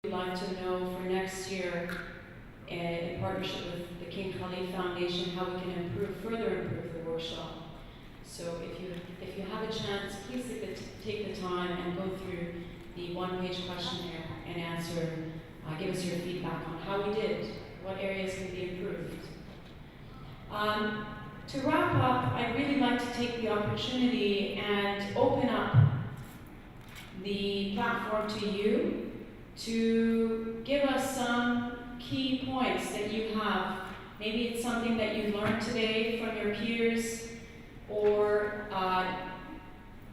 We'd like to know for next year, in partnership with the King Khalid Foundation, how we can further improve the workshop. So if you have a chance, please take the time and go through the one-page questionnaire and answer. Give us your feedback on how we did, what areas can be improved. To wrap up, I'd really like to take the opportunity and open up the platform to you to give us some key points that you have. Maybe it's something that you've learned today from your peers, or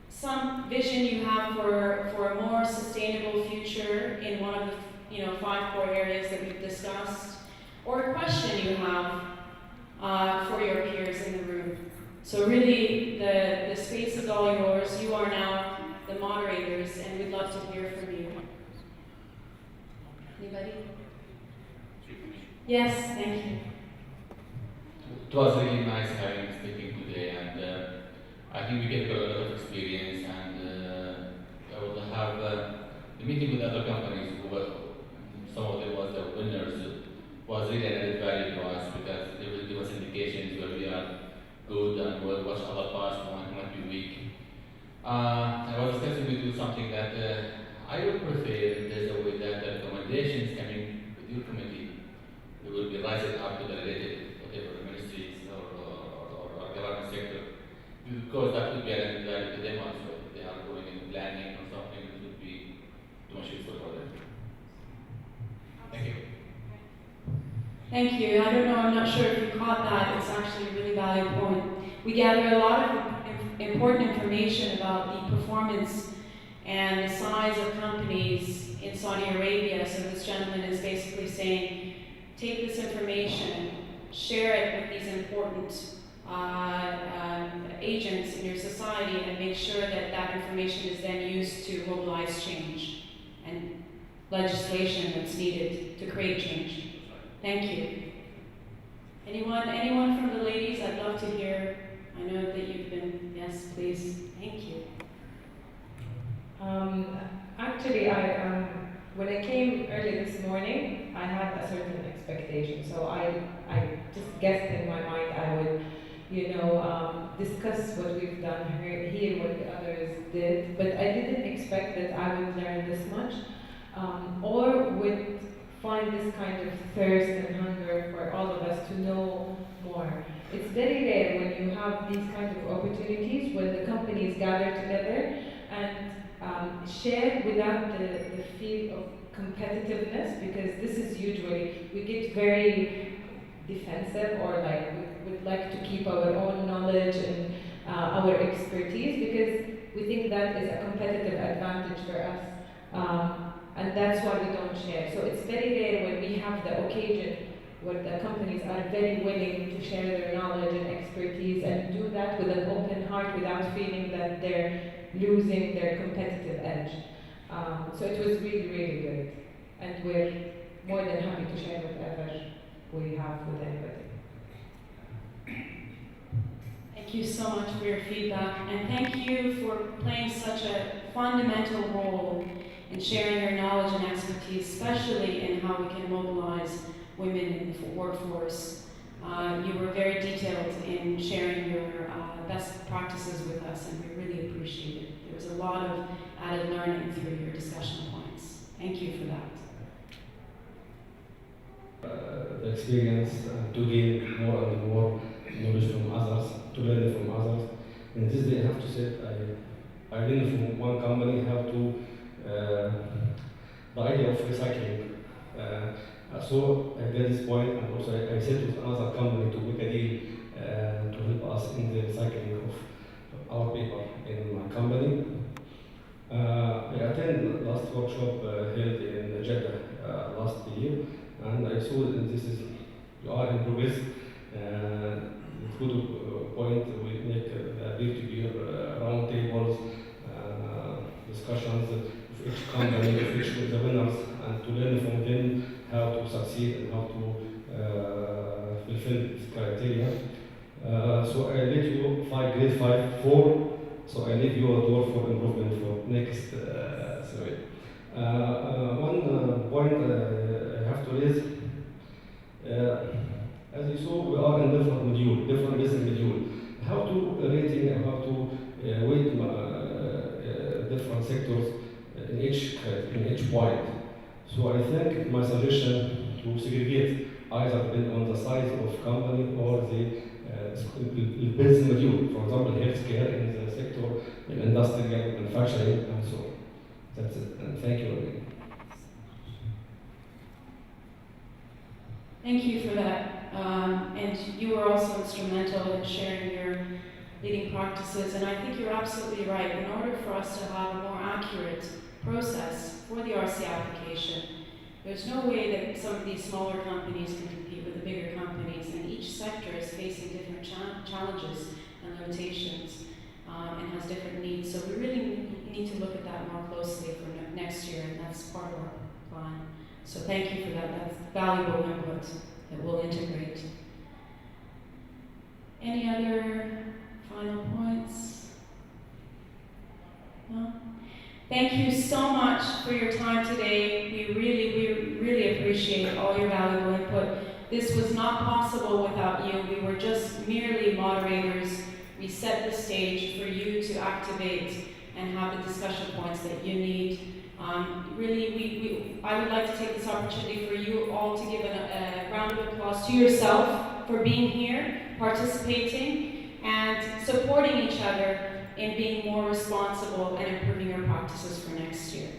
some vision you have for a more sustainable future in one of the 5 core areas that we've discussed, or a question you have for your peers in the room. So really, the space is all yours. You are now the moderators, and we'd love to hear from you. Anybody? Yes, thank you. It was really nice speaking today, and I think we get a lot of experience, and I will have the meeting with other companies who were, some of them was the winners, was really an added value to us, because they will give us indications where we are good and what other parts might be weak. I was discussing with you something that I would prefer if there's a way that the recommendations coming with your committee, they will be rising up to the related whatever ministries or government sector, because that would be an added value to them also. If they are going in planning or something, it would be too much useful for them. Thank you. Thank you. I don't know, I'm not sure if you caught that. It's actually a really valuable point. We gather a lot of important information about the performance and the size of companies in Saudi Arabia. So this gentleman is basically saying, take this information, share it with these important agents in your society, and make sure that that information is then used to mobilize change and legislation that's needed to create change. Thank you. Anyone from the ladies? I'd love to hear. I know that you've been, yes, please. Thank you. Actually, when I came early this morning, I had a certain expectation. So I just guessed in my mind I would, discuss what we've done here, what the others did. But I didn't expect that I would learn this much, or would find this kind of thirst and hunger for all of us to know more. It's very rare when you have these kinds of opportunities when the companies gather together and share without the feel of competitiveness, because this is usually, we get very defensive, or like we would like to keep our own knowledge and our expertise, because we think that is a competitive advantage for us. And that's why we don't share. So it's very rare when we have the occasion where the companies are very willing to share their knowledge and expertise, and do that with an open heart without feeling that they're losing their competitive edge. So it was really, really good. And we're more than happy to share whatever we have with anybody. Thank you so much for your feedback, and thank you for playing such a fundamental role in sharing your knowledge and expertise, especially in how we can mobilize women in the workforce. You were very detailed in sharing your best practices with us, and we really appreciate it. There was a lot of added learning through your discussion points. Thank you for that. The experience to gain more and more knowledge from others, to learn from others. And this day I have to say, I learned from one company how to the idea of recycling. So I get this point, and also I said with another company to make a deal to help us in the recycling of our paper in my company. I attended last workshop held in Jeddah last year, and I saw that this is, you are in progress. It's good point, we make peer-to-peer round tables, discussions of each company, of each the winners, and to learn from them how to succeed and how to fulfill this criteria. So I let you grade 5, 4. So I leave you a door for improvement for next survey. One point I have to raise, as you saw, we are in different business module. How to rating and how to weight different sectors in each point. So I think my suggestion to segregate either depend on the size of company or the business module. For example, healthcare in the sector, in industrial manufacturing, and so on. That's it. And thank you again. Thank you for that. And you were also instrumental in sharing your leading practices, and I think you're absolutely right. In order for us to have a more accurate process for the RC application, there's no way that some of these smaller companies can compete with the bigger companies, and each sector is facing different challenges and limitations and has different needs. So we really need to look at that more closely for next year, and that's part of our plan. So thank you for that. That's valuable input that we'll integrate. Any other final points? No? Thank you so much for your time today. We really appreciate all your valuable input. This was not possible without you. We were just merely moderators. We set the stage for you to activate and have the discussion points that you need. I would like to take this opportunity for you all to give a round of applause to yourself for being here, participating, and supporting each other in being more responsible and improving your practices for next year.